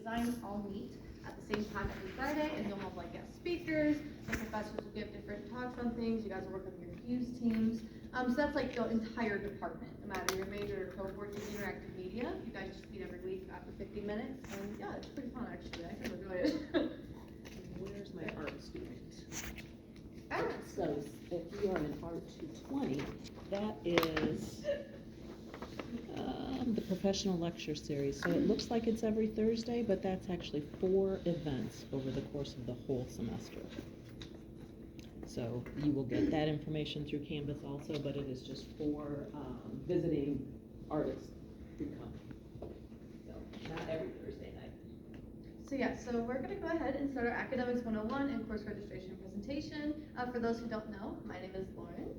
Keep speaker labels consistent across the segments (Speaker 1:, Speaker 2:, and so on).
Speaker 1: design all meet at the same time every Friday, and you'll have like guest speakers, the professors will give different talks on things, you guys will work on your fuse teams. So that's like the entire department, no matter your major or cohort in interactive media. You guys just meet every week for 50 minutes, and yeah, it's pretty fun actually. I kind of enjoy it.
Speaker 2: Where's my art student?
Speaker 1: Ah.
Speaker 2: So if you are in Art 220, that is the professional lecture series. So it looks like it's every Thursday, but that's actually 4 events over the course of the whole semester. So you will get that information through Canvas also, but it is just for visiting artists who come. So not every Thursday night.
Speaker 1: So yeah, so we're going to go ahead and start our Academics 101 and course registration presentation. For those who don't know, my name is Lauren.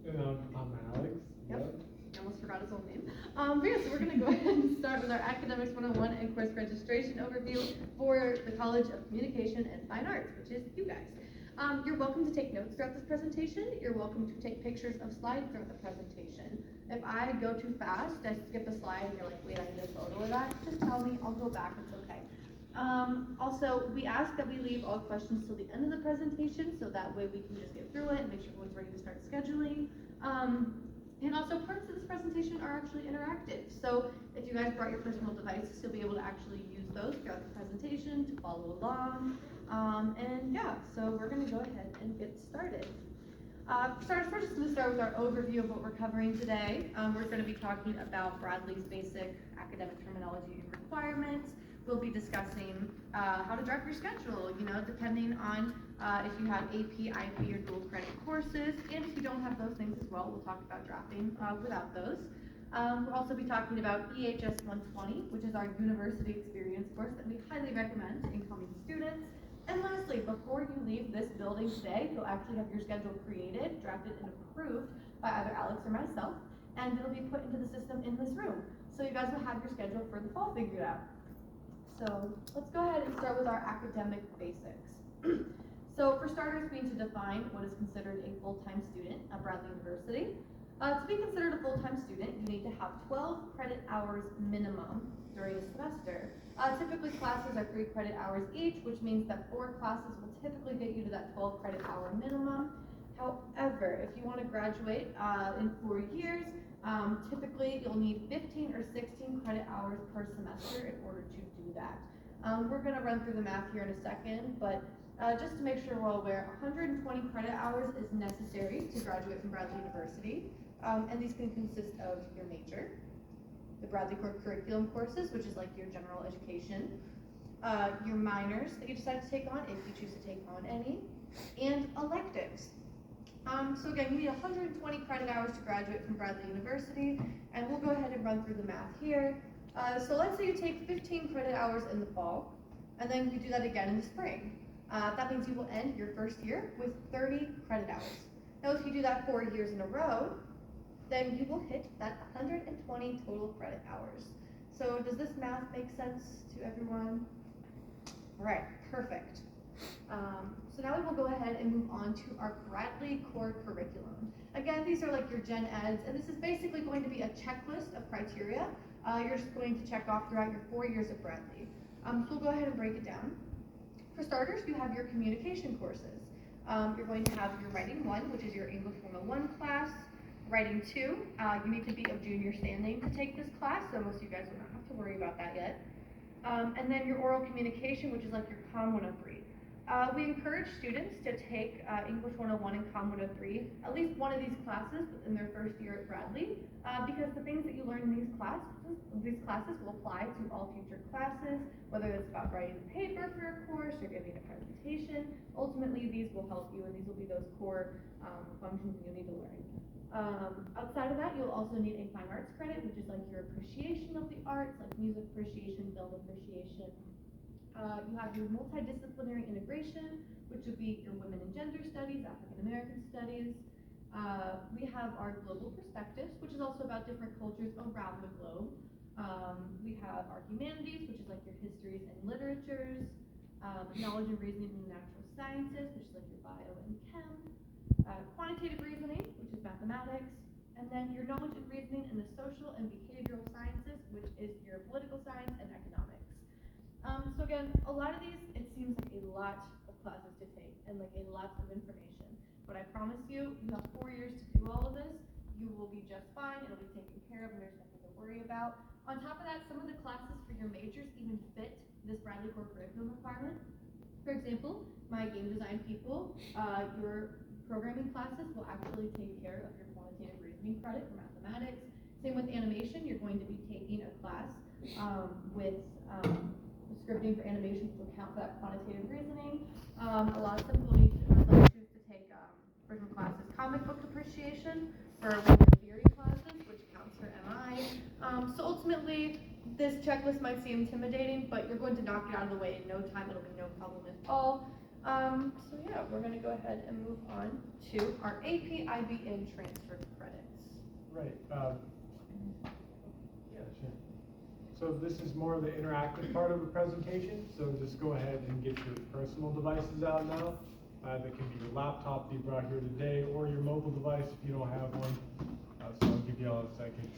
Speaker 3: And I'm Alex.
Speaker 1: Yep. I almost forgot his own name. But yeah, so we're going to go ahead and start with our Academics 101 and course registration overview for the College of Communication and Fine Arts, which is you guys. You're welcome to take notes throughout this presentation. You're welcome to take pictures of slides throughout the presentation. If I go too fast, I skip a slide and you're like, wait, I need a photo of that, just tell me, I'll go back, it's okay. Also, we ask that we leave all questions till the end of the presentation, so that way we can just get through it and make sure everyone's ready to start scheduling. And also, parts of this presentation are actually interactive. So if you guys brought your personal devices, you'll be able to actually use those throughout the presentation to follow along. And yeah, so we're going to go ahead and get started. We're just going to start with our overview of what we're covering today. We're going to be talking about Bradley's basic academic terminology and requirements. We'll be discussing how to draft your schedule, depending on if you have AP, IP, or dual credit courses. And if you don't have those things as well, we'll talk about drafting without those. We'll also be talking about EHS 120, which is our university experience course that we highly recommend to incoming students. And lastly, before you leave this building today, you'll actually have your schedule created, drafted, and approved by either Alex or myself, and it'll be put into the system in this room. So you guys will have your schedule for the fall figured out. So let's go ahead and start with our academic basics. So for starters, we need to define what is considered a full-time student at Bradley University. To be considered a full-time student, you need to have 12 credit hours minimum during a semester. Typically, classes are 3 credit hours each, which means that 4 classes will typically get you to that 12 credit hour minimum. However, if you want to graduate in 4 years, typically you'll need 15 or 16 credit hours per semester in order to do that. We're going to run through the math here in a second, but just to make sure we're all aware, 120 credit hours is necessary to graduate from Bradley University, and these can consist of your major, the Bradley Core curriculum courses, which is like your general education, your minors that you decide to take on, if you choose to take on any, and electives. So again, you need 120 credit hours to graduate from Bradley University, and we'll go ahead and run through the math here. So let's say you take 15 credit hours in the fall, and then you do that again in the spring. That means you will end your first year with 30 credit hours. Now if you do that 4 years in a row, then you will hit that 120 total credit hours. So does this math make sense to everyone? All right, perfect. So now we will go ahead and move on to our Bradley Core curriculum. Again, these are like your gen eds, and this is basically going to be a checklist of criteria you're just going to check off throughout your 4 years at Bradley. So we'll go ahead and break it down. For starters, you have your communication courses. You're going to have your Writing 1, which is your English 101 class. Writing 2, you need to be of junior standing to take this class, so most of you guys will not have to worry about that yet. And then your oral communication, which is like your COM 103. We encourage students to take English 101 and COM 103, at least one of these classes in their first year at Bradley, because the things that you learn in these classes will apply to all future classes, whether it's about writing a paper for a course or giving a presentation. Ultimately, these will help you, and these will be those core functions you need to learn. Outside of that, you'll also need a fine arts credit, which is like your appreciation of the arts, like music appreciation, film appreciation. You have your multidisciplinary integration, which would be your women and gender studies, African American studies. We have our global perspectives, which is also about different cultures around the globe. We have our humanities, which is like your histories and literatures. Knowledge and reasoning in the natural sciences, which is like your bio and chem. Quantitative reasoning, which is mathematics, and then your knowledge and reasoning in the social and behavioral sciences, which is your political science and economics. And a lot of these, it seems like a lot of classes to take and like a lot of information. But I promise you, you have 4 years to do all of this. You will be just fine. It'll be taken care of and there's nothing to worry about. On top of that, some of the classes for your majors even fit this Bradley Core curriculum requirement. For example, my game design people, your programming classes will actually take care of your quantitative reasoning credit for mathematics. Same with animation, you're going to be taking a class with scripting for animation to account for that quantitative reasoning. A lot of them will need to choose to take freshman classes comic book appreciation for one of your theory classes, which counts for MI. So ultimately, this checklist might seem intimidating, but you're going to knock it out of the way in no time. It'll be no problem at all. So yeah, we're going to go ahead and move on to our AP IB in transfer credits.
Speaker 3: Right. Yeah, sure. So this is more of the interactive part of the presentation. So just go ahead and get your personal devices out now. That can be your laptop that you brought here today or your mobile device if you don't have one. So I'll give you all a second.